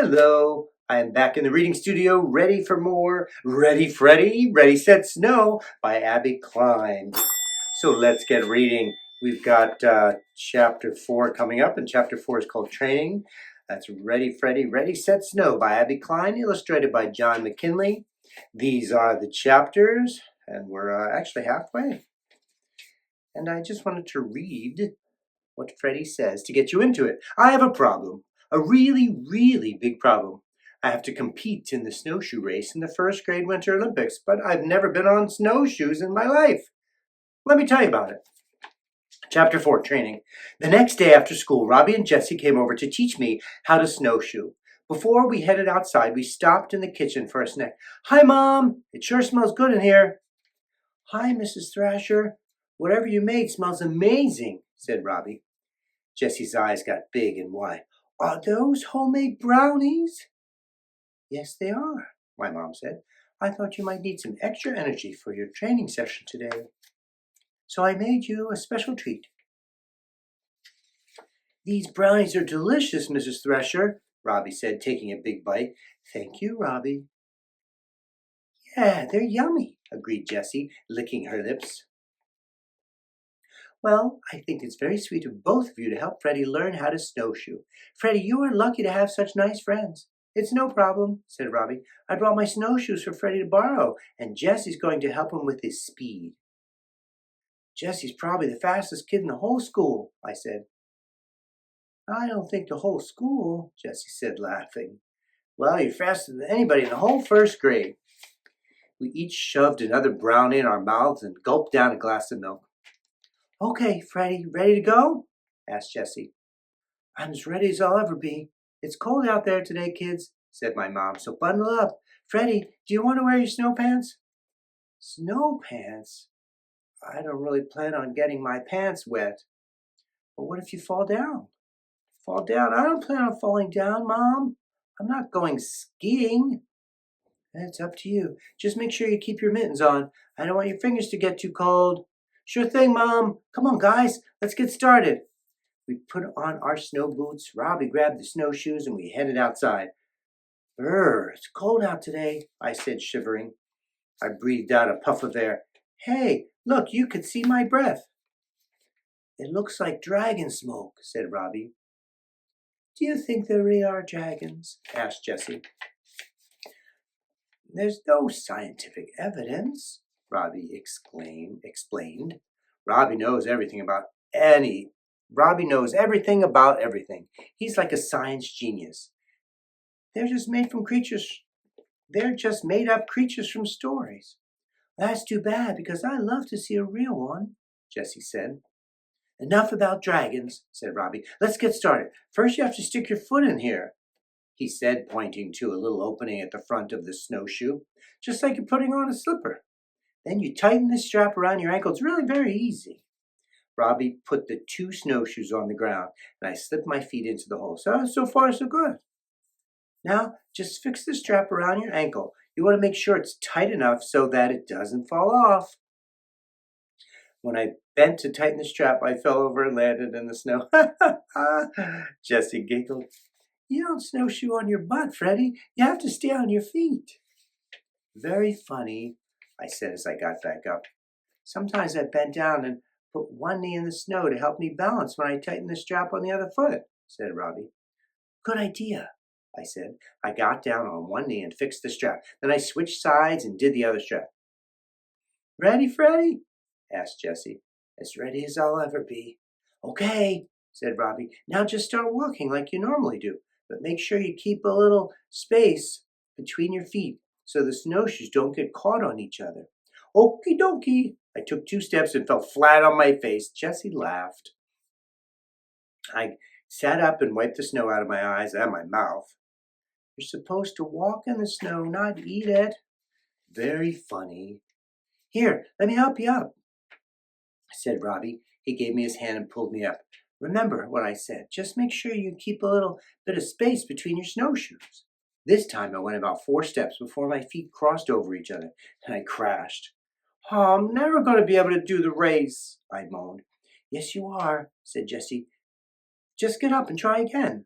Hello, I am back in the reading studio, ready for more Ready Freddy, Ready Set Snow by Abby Klein. So let's get reading. We've got chapter 4 coming up, and chapter 4 is called Training. That's Ready Freddy, Ready Set Snow by Abby Klein, illustrated by John McKinley. These are the chapters, and we're actually halfway. And I just wanted to read what Freddy says to get you into it. I have a problem. A really, really big problem. I have to compete in the snowshoe race in the first grade Winter Olympics, but I've never been on snowshoes in my life. Let me tell you about it. Chapter 4, Training. The next day after school, Robbie and Jessie came over to teach me how to snowshoe. Before we headed outside, we stopped in the kitchen for a snack. Hi, Mom. It sure smells good in here. Hi, Mrs. Thrasher. Whatever you made smells amazing, said Robbie. Jessie's eyes got big and wide. Are those homemade brownies? Yes, they are, my mom said. I thought you might need some extra energy for your training session today. So I made you a special treat. These brownies are delicious, Mrs. Thresher, Robbie said, taking a big bite. Thank you, Robbie. Yeah, they're yummy, agreed Jessie, licking her lips. Well, I think it's very sweet of both of you to help Freddy learn how to snowshoe. Freddy, you are lucky to have such nice friends. It's no problem, said Robbie. I brought my snowshoes for Freddy to borrow, and Jessie's going to help him with his speed. Jessie's probably the fastest kid in the whole school, I said. I don't think the whole school, Jessie said, laughing. Well, you're faster than anybody in the whole first grade. We each shoved another brownie in our mouths and gulped down a glass of milk. Okay, Freddy, ready to go? Asked Jessie. I'm as ready as I'll ever be. It's cold out there today, kids, said my mom, so bundle up. Freddy, do you want to wear your snow pants? Snow pants? I don't really plan on getting my pants wet. But what if you fall down? Fall down? I don't plan on falling down, Mom. I'm not going skiing. It's up to you. Just make sure you keep your mittens on. I don't want your fingers to get too cold. Sure thing, Mom. Come on, guys. Let's get started. We put on our snow boots. Robbie grabbed the snowshoes and we headed outside. It's cold out today, I said, shivering. I breathed out a puff of air. Hey, look, you could see my breath. It looks like dragon smoke, said Robbie. Do you think there really are dragons? Asked Jessie. There's no scientific evidence, Robbie explained. Robbie knows everything about everything. He's like a science genius. They're just made up creatures from stories. That's too bad, because I love to see a real one, Jessie said. Enough about dragons, said Robbie. Let's get started. First you have to stick your foot in here, he said, pointing to a little opening at the front of the snowshoe, just like you're putting on a slipper. Then you tighten the strap around your ankle. It's really very easy. Robbie put the 2 snowshoes on the ground, and I slipped my feet into the hole. So far, so good. Now, just fix the strap around your ankle. You want to make sure it's tight enough so that it doesn't fall off. When I bent to tighten the strap, I fell over and landed in the snow. Jessie giggled. You don't snowshoe on your butt, Freddy. You have to stay on your feet. Very funny, I said as I got back up. Sometimes I bent down and put one knee in the snow to help me balance when I tighten the strap on the other foot, said Robbie. Good idea, I said. I got down on one knee and fixed the strap. Then I switched sides and did the other strap. Ready, Freddy? Asked Jessie. As ready as I'll ever be. Okay, said Robbie. Now just start walking like you normally do, but make sure you keep a little space between your feet so the snowshoes don't get caught on each other. Okie dokie. I took 2 steps and fell flat on my face. Jessie laughed. I sat up and wiped the snow out of my eyes and my mouth. You're supposed to walk in the snow, not eat it. Very funny. Here, let me help you up, said Robbie. He gave me his hand and pulled me up. Remember what I said. Just make sure you keep a little bit of space between your snowshoes. This time I went about 4 steps before my feet crossed over each other, and I crashed. Oh, I'm never going to be able to do the race, I moaned. Yes, you are, said Jessie. Just get up and try again.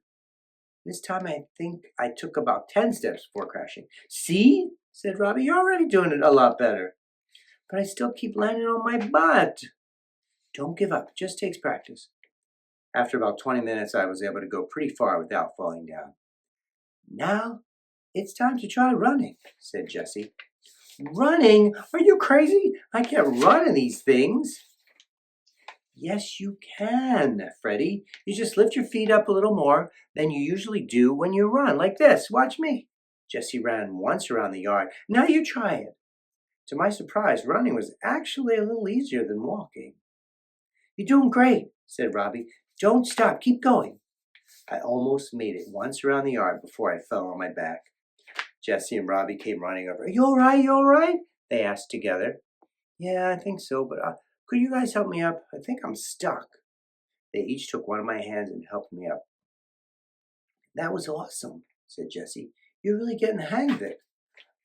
This time I think I took about 10 steps before crashing. See? Said Robbie. You're already doing it a lot better. But I still keep landing on my butt. Don't give up. It just takes practice. After about 20 minutes, I was able to go pretty far without falling down. Now, it's time to try running, said Jessie. Running? Are you crazy? I can't run in these things. Yes, you can, Freddy. You just lift your feet up a little more than you usually do when you run, like this. Watch me. Jessie ran once around the yard. Now you try it. To my surprise, running was actually a little easier than walking. You're doing great, said Robbie. Don't stop. Keep going. I almost made it once around the yard before I fell on my back. Jessie and Robbie came running over. Are you all right? You all right? They asked together. Yeah, I think so, but could you guys help me up? I think I'm stuck. They each took one of my hands and helped me up. That was awesome, said Jessie. You're really getting the hang of it.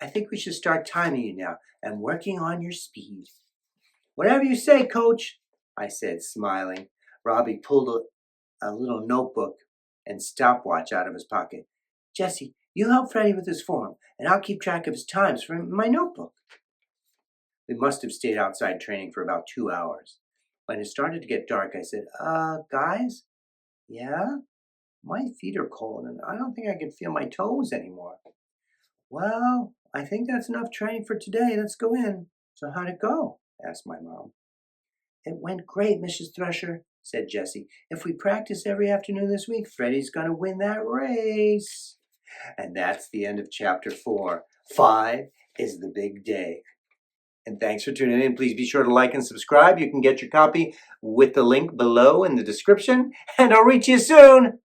I think we should start timing you now and working on your speed. Whatever you say, Coach, I said, smiling. Robbie pulled a little notebook and stopwatch out of his pocket. Jessie, you help Freddy with his form, and I'll keep track of his times from my notebook. We must have stayed outside training for about 2 hours. When it started to get dark, I said, guys? Yeah? My feet are cold, and I don't think I can feel my toes anymore. Well, I think that's enough training for today. Let's go in. So how'd it go? Asked my mom. It went great, Mrs. Thresher, said Jessie. If we practice every afternoon this week, Freddy's going to win that race. And that's the end of chapter 4. 5 is the big day. And thanks for tuning in. Please be sure to like and subscribe. You can get your copy with the link below in the description. And I'll reach you soon.